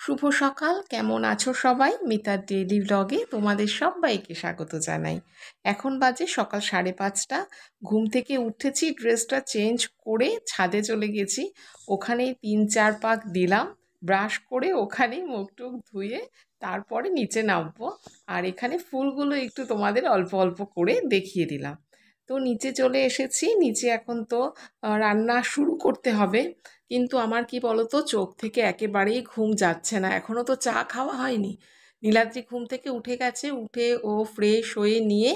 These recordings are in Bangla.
শুভ সকাল, কেমন আছো সবাই? মিতার ডেইলি ব্লগে তোমাদের সবাইকে স্বাগত জানাই। এখন বাজে সকাল 5:30। ঘুম থেকে উঠেছি, ড্রেসটা চেঞ্জ করে ছাদে চলে গেছি। ওখানেই 3-4 পাক দিলাম, ব্রাশ করে ওখানেই মুখ টুক ধুয়ে তারপরে নিচে নামবো। আর এখানে ফুলগুলো একটু তোমাদের অল্প অল্প করে দেখিয়ে দিলাম। তো নিচে চলে এসেছি। নিচে এখন তো রান্না শুরু করতে হবে। কিন্তু আমার কি বলতো, চোখ থেকে একেবারেই ঘুম যাচ্ছে না, এখনো তো চা খাওয়া হয়নি। নীলাদ্রি ঘুম থেকে উঠে গেছে, উঠে ও ফ্রেশ হয়ে নিয়ে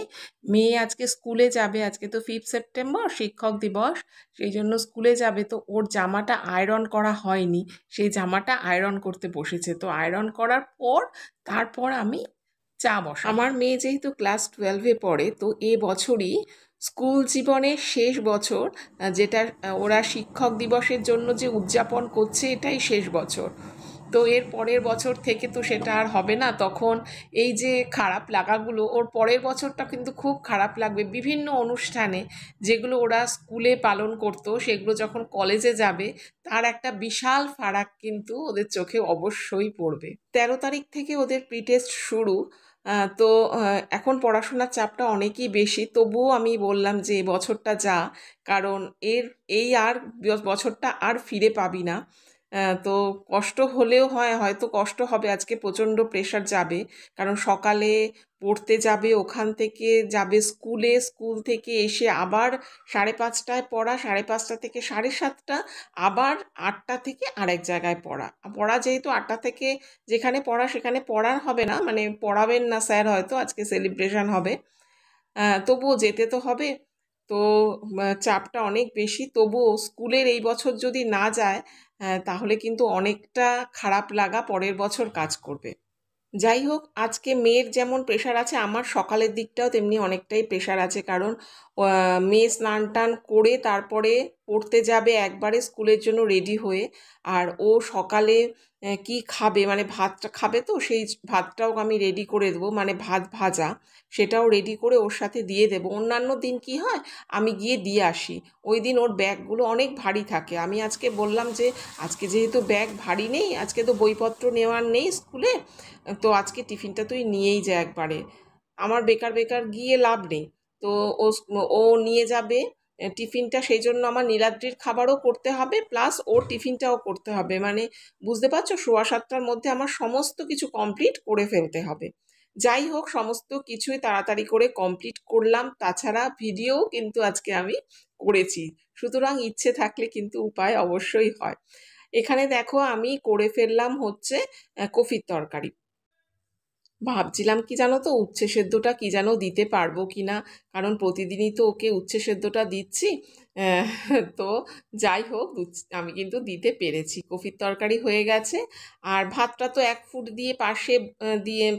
মেয়ে আজকে স্কুলে যাবে। আজকে তো 5 সেপ্টেম্বর শিক্ষক দিবস, সেই জন্য স্কুলে যাবে। তো ওর জামাটা আয়রন করা হয়নি, সেই জামাটা আয়রন করতে বসেছে। তো আয়রন করার পর তারপর আমি চা বসাবো। আমার মেয়ে যেহেতু ক্লাস 12-এ পড়ে, তো এ বছরই স্কুল জীবনের শেষ বছর, যেটা ওরা শিক্ষক দিবসের জন্য যে উদযাপন করছে, এটাই শেষ বছর। তো এর পরের বছর থেকে তো সেটা আর হবে না। তখন এই যে খারাপ লাগাগুলো, ওর পরের বছরটা কিন্তু খুব খারাপ লাগবে। বিভিন্ন অনুষ্ঠানে যেগুলো ওরা স্কুলে পালন করতো, সেগুলো যখন কলেজে যাবে, তার একটা বিশাল ফারাক কিন্তু ওদের চোখে অবশ্যই পড়বে। 13 তারিখ থেকে ওদের প্রি টেস্ট শুরু। তো এখন পড়াশোনার চাপটা অনেকই বেশি, তবুও আমি বললাম যে বছরটা যা, কারণ এই আর বছরটা আর ফিরে পাবি না। তো কষ্ট হলেও হয়তো কষ্ট হবে, আজকে প্রচণ্ড প্রেশার যাবে। কারণ সকালে পড়তে যাবে, ওখান থেকে যাবে স্কুলে, স্কুল থেকে এসে আবার 5:30টায় পড়া, 5:30 থেকে 7:30, আবার 8টা থেকে আরেক জায়গায় পড়া যেহেতু 8টা থেকে যেখানে পড়া সেখানে পড়া হবে না, মানে পড়াবেন না স্যার, হয়তো আজকে সেলিব্রেশন হবে। তবুও যেতে তো হবে। তো চাপটা অনেক বেশি। তবুও স্কুলের এই বছর যদি না যায়, তাহলে কিন্তু অনেকটা খারাপ লাগা পরের বছর কাজ করবে। যাই হোক, আজকে মেয়ের যেমন প্রেশার আছে, আমার সকালের দিকটাও তেমনি অনেকটাই প্রেশার আছে। কারণ মেয়ে স্নান টান করে তারপরে পড়তে যাবে একবারে স্কুলের জন্য রেডি হয়ে। আর ও সকালে কি খাবে, মানে ভাতটা খাবে, তো সেই ভাতটাও আমি রেডি করে দেবো, মানে ভাত ভাজা, সেটাও রেডি করে ওর সাথে দিয়ে দেবো। অন্যান্য দিন কি হয়, আমি গিয়ে দিয়ে আসি। ওই দিন ওর ব্যাগগুলো অনেক ভারী থাকে। আমি আজকে বললাম যে আজকে যেহেতু ব্যাগ ভারী নেই, আজকে তো বইপত্র নেওয়ার নেই স্কুলে, তো আজকে টিফিনটা তুই নিয়েই যা একবারে, আমার বেকার বেকার গিয়ে লাভ নেই। তো ও ও নিয়ে যাবে টিফিনটা, সেই জন্য আমার নীলাদ্রির খাবারও করতে হবে, প্লাস ওর টিফিনটাও করতে হবে। মানে বুঝতে পারছো, 6:15টার মধ্যে আমার সমস্ত কিছু কমপ্লিট করে ফেলতে হবে। যাই হোক, সমস্ত কিছুই তাড়াতাড়ি করে কমপ্লিট করলাম। তাছাড়া ভিডিও কিন্তু আজকে আমি করেছি, সুতরাং ইচ্ছে থাকলে কিন্তু উপায় অবশ্যই হয়। এখানে দেখো আমি করে ফেললাম হচ্ছে কফির তরকারি। ভাবছিলাম কি জানো তো, উচ্ছে সেদ্ধটা কি যেন দিতে পারবো কি না, কারণ প্রতিদিনই তো ওকে উচ্ছে সেদ্ধটা দিচ্ছি। আহ, তো যাই হোক, আমি কিন্তু দিতে পেরেছি। কফির তরকারি হয়ে গেছে। আর ভাতটা তো 1 ফুট দিয়ে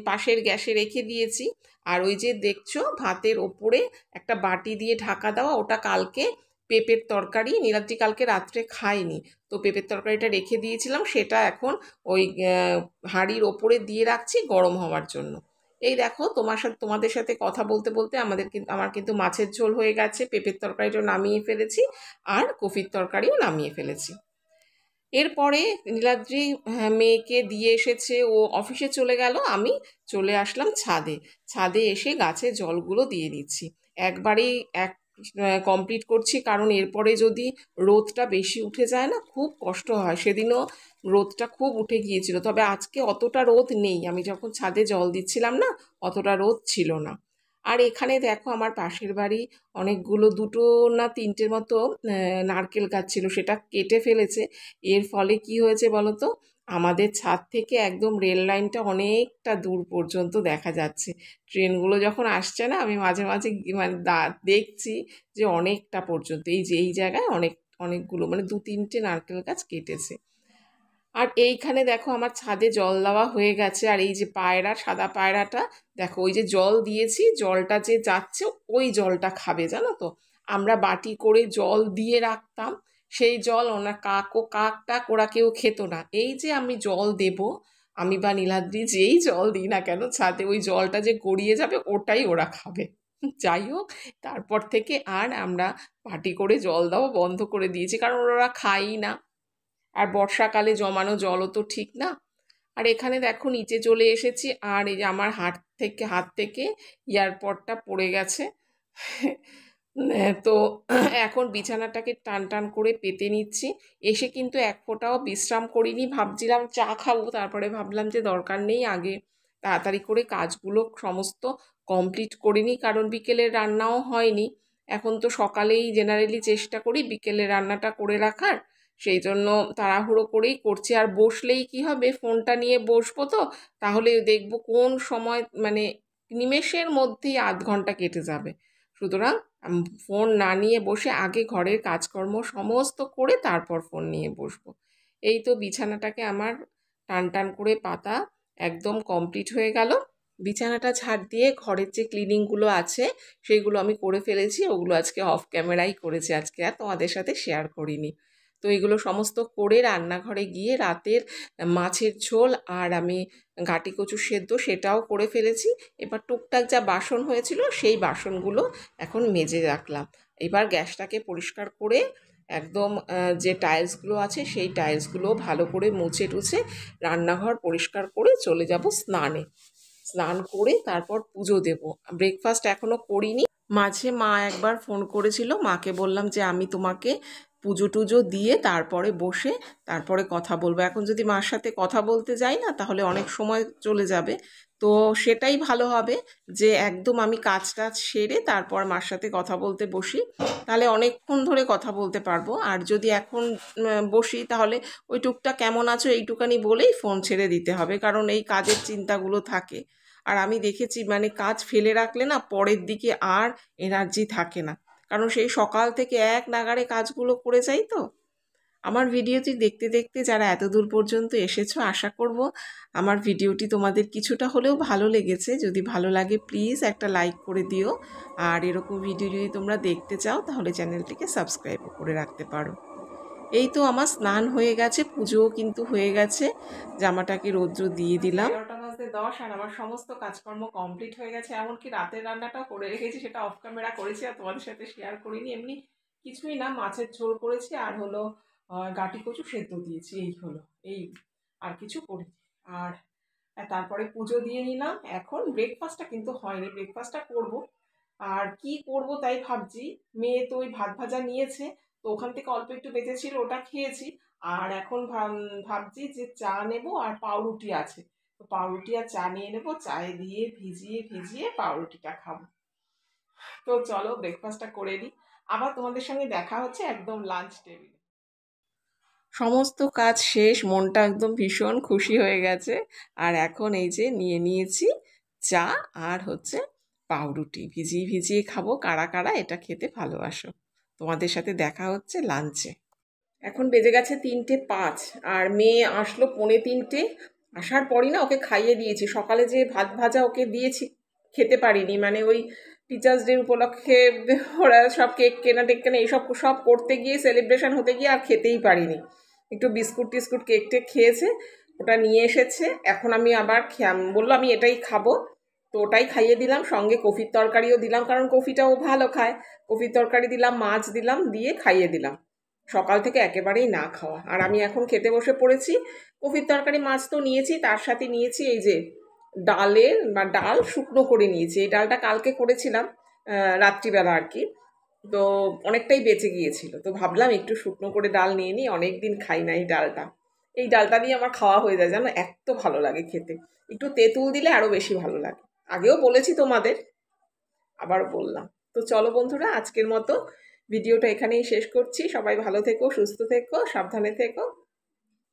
পাশের গ্যাসে রেখে দিয়েছি। আর ওই যে দেখছো ভাতের ওপরে একটা বাটি দিয়ে ঢাকা দেওয়া, ওটা কালকে পেঁপের তরকারি, নীলাদ্রি কালকে রাত্রে খায়নি, তো পেঁপের তরকারিটা রেখে দিয়েছিলাম, সেটা এখন ওই হাঁড়ির ওপরে দিয়ে রাখছি গরম হওয়ার জন্য। এই দেখো, তোমাদের সাথে কথা বলতে বলতে আমার কিন্তু মাছের ঝোল হয়ে গেছে, পেঁপের তরকারিটাও নামিয়ে ফেলেছি, আর কফির তরকারিও নামিয়ে ফেলেছি। এরপরে নীলাদ্রি মেয়েকে দিয়ে এসেছে, ও অফিসে চলে গেল, আমি চলে আসলাম ছাদে। ছাদে এসে গাছে জলগুলো দিয়ে দিচ্ছি, একবারেই কমপ্লিট করছি। কারণ এরপরে যদি রোদটা বেশি উঠে যায় না, খুব কষ্ট হয়। সেদিনও রোদটা খুব উঠে গিয়েছিল, তবে আজকে অতটা রোদ নেই। আমি যখন ছাদে জল দিচ্ছিলাম না, অতটা রোদ ছিল না। আর এখানে দেখো, আমার পাশের বাড়ি অনেকগুলো, 2টো না 3টের মতো নারকেল গাছ ছিল, সেটা কেটে ফেলেছে। এর ফলে কি হয়েছে বলো তো, আমাদের ছাদ থেকে একদম রেল লাইনটা অনেকটা দূর পর্যন্ত দেখা যাচ্ছে। ট্রেনগুলো যখন আসছে না, আমি মাঝে মাঝে মানে দেখছি যে অনেকটা পর্যন্ত এই জায়গায় অনেকগুলো, মানে 2-3টে নারকেল গাছ কেটেছে। আর এইখানে দেখো আমার ছাদে জল দেওয়া হয়ে গেছে। আর এই যে পায়রা, সাদা পায়রাটা দেখো, ওই যে জল দিয়েছি, জলটা যে যাচ্ছে ওই জলটা খাবে, জানো তো। আমরা বাটি করে জল দিয়ে রাখতাম, সেই জল ওনার কাক টাক ওরা কেউ খেত না। এই যে আমি জল দেব, আমি বা নীলাদ্রি যেই জল দিই না কেন ছাদে, ওই জলটা যে গড়িয়ে যাবে ওটাই ওরা খাবে। যাই হোক, তারপর থেকে আর আমরা বাটি করে জল দেওয়া বন্ধ করে দিয়েছি, কারণ ওরা খায়ই না। আর বর্ষাকালে জমানো জলও তো ঠিক না। আর এখানে দেখো নিচে চলে এসেছি, আর এই যে আমার হাত থেকে এয়ারপডটা পড়ে গেছে। তো এখন বিছানাটাকে টান টান করে পেতে নিচ্ছি। এসে কিন্তু এক ফোঁটাও বিশ্রাম করিনি, ভাবছিলাম চা খাবো, তারপরে ভাবলাম যে দরকার নেই, আগে তাড়াতাড়ি করে কাজগুলো সমস্ত কমপ্লিট করিনি, কারণ বিকেলের রান্নাও হয়নি। এখন তো সকালেই জেনারেলি চেষ্টা করি বিকেলে রান্নাটা করে রাখার, সেই জন্য তাড়াহুড়ো করেই করছি। আর বসলেই কি হবে, ফোনটা নিয়ে বসবো তো, তাহলে দেখবো কোন সময় মানে নিমেষের মধ্যেই আধ ঘন্টা কেটে যাবে। সুতরাং ফোন না নিয়ে বসে আগে ঘরের কাজকর্ম সমস্ত করে তারপর ফোন নিয়ে বসবো। এই তো বিছানাটাকে আমার টান টান করে পাতা একদম কমপ্লিট হয়ে গেল। বিছানাটা ঝাড় দিয়ে ঘরের যে ক্লিনিংগুলো আছে সেইগুলো আমি করে ফেলেছি, ওগুলো আজকে অফ ক্যামেরাই করেছি, আজকে আর তোমাদের সাথে শেয়ার করিনি। তো এগুলো সমস্ত করে রান্নাঘরে গিয়ে রাতের মাছের ঝোল আর আমি ঘাটি কচু সেদ্ধ সেটাও করে ফেলেছি। এবার টুকটাক যা বাসন হয়েছিল সেই বাসনগুলো এখন মেজে রাখলাম। এবার গ্যাসটাকে পরিষ্কার করে একদম যে টাইলসগুলো আছে সেই টাইলসগুলো ভালো করে মুছে টুছে রান্নাঘর পরিষ্কার করে চলে যাব স্নানে। স্নান করে তারপর পুজো দেব। ব্রেকফাস্ট এখনও করিনি। মাঝে মা একবার ফোন করেছিল, মাকে বললাম যে আমি তোমাকে পুজো টুজো দিয়ে তারপরে বসে তারপরে কথা বলবো। এখন যদি মার সাথে কথা বলতে যাই না তাহলে অনেক সময় চলে যাবে, তো সেটাই ভালো হবে যে একদম আমি কাজটা সেরে তারপর মার সাথে কথা বলতে বসি, তাহলে অনেকক্ষণ ধরে কথা বলতে পারবো। আর যদি এখন বসি তাহলে ওই টুকটা কেমন আছো এইটুকানি বলেই ফোন ছেড়ে দিতে হবে, কারণ এই কাজের চিন্তাগুলো থাকে। আর আমি দেখেছি মানে কাজ ফেলে রাখলে না পরের দিকে আর এনার্জি থাকে না, কারণ সেই সকাল থেকে এক নাগাড়ে কাজগুলো করে যাই। তো আমার ভিডিওটি দেখতে দেখতে যারা এত দূর পর্যন্ত এসেছো, আশা করব আমার ভিডিওটি তোমাদের কিছুটা হলেও ভালো লেগেছে। যদি ভালো লাগে প্লিজ একটা লাইক করে দিও, আর এরকম ভিডিও যদি তোমরা দেখতে চাও তাহলে চ্যানেলটিকে সাবস্ক্রাইব করে রাখতে পারো। এই তো আমার স্নান হয়ে গেছে, পুজোও কিন্তু হয়ে গেছে, জামাটাকে রৌদ্র দিয়ে দিলাম। 11:10 আর আমার সমস্ত কাজকর্ম কমপ্লিট হয়ে গেছে, এমনকি রাতের রান্নাটাও করে রেখেছি, সেটা অফ ক্যামেরা করেছি আর তোমাদের সাথে শেয়ার করিনি। এমনি কিছুই না, মাছের ঝোল করেছি আর হলো গাটি কচু সেদ্ধ দিয়েছি, এই হলো, এই আর কিছু করি। আর তারপরে পুজো দিয়ে নিলাম। এখন ব্রেকফাস্টটা কিন্তু হয়নি, ব্রেকফাস্টটা করব। আর কি করব তাই ভাবছি। মেয়ে তো ওই ভাত ভাজা নিয়েছে, তো ওখান থেকে অল্প একটু বেঁচেছিল, ওটা খেয়েছি। আর এখন ভাবছি যে চা নেব, আর পাউরুটি আছে, তো পাউরুটি আর চা নিয়ে নেবো, চায়ে দিয়ে ভিজিয়ে ভিজিয়ে পাউরুটিটা খাবো। তো চলো ব্রেকফাস্টটা করে নিই, আবার তোমাদের সঙ্গে দেখা হচ্ছে একদম লাঞ্চ টেবিলে। সমস্ত কাজ শেষ, মনটা একদম ভীষণ খুশি হয়ে গেছে। আর এখন এই যে নিয়ে নিয়েছি চা আর হচ্ছে পাউরুটি, ভিজিয়ে ভিজিয়ে খাবো। কারা কারা এটা খেতে ভালোবাসো? তোমাদের সাথে দেখা হচ্ছে লাঞ্চে। এখন বেজে গেছে 3:05, আর মেয়ে আসলো 2:45। আসার পরই না ওকে খাইয়ে দিয়েছি। সকালে যে ভাত ভাজা ওকে দিয়েছি খেতে পারিনি, মানে ওই টিচার্স ডে উপলক্ষে ওরা সব কেক কেনা টেক কেনা এইসব সব করতে গিয়ে, সেলিব্রেশন হতে গিয়ে আর খেতেই পারিনি। একটু বিস্কুট টিস্কুট কেক টেক খেয়েছে, ওটা নিয়ে এসেছে। এখন আমি আবার বললো আমি এটাই খাবো, তো ওটাই খাইয়ে দিলাম, সঙ্গে কফির তরকারিও দিলাম, কারণ কফিটাও ভালো খায়। কফির তরকারি দিলাম, মাছ দিলাম, দিয়ে খাইয়ে দিলাম। সকাল থেকে একেবারেই না খাওয়া। আর আমি এখন খেতে বসে পড়েছি। কফির তরকারি মাছ তো নিয়েছি, তার সাথে নিয়েছি এই যে ডাল শুকনো করে নিয়েছি। এই ডালটা কালকে করেছিলাম রাত্রিবেলা আর কি, তো অনেকটাই বেঁচে গিয়েছিল, তো ভাবলাম একটু শুকনো করে ডাল নিয়ে নিই, অনেক দিন খাই না এই ডালটা। এই ডালটা দিয়ে আমার খাওয়া হয়ে যায়, জানো এত ভালো লাগে খেতে। একটু তেঁতুল দিলে আরও বেশি ভালো লাগে। আগেও বলেছি তোমাদের, আবার বললাম। তো চলো বন্ধুরা, আজকের মতো ভিডিওটা এখানেই শেষ করছি। সবাই ভালো থেকো, সুস্থ থেকো, সাবধানে থেকো।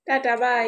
Tata, by.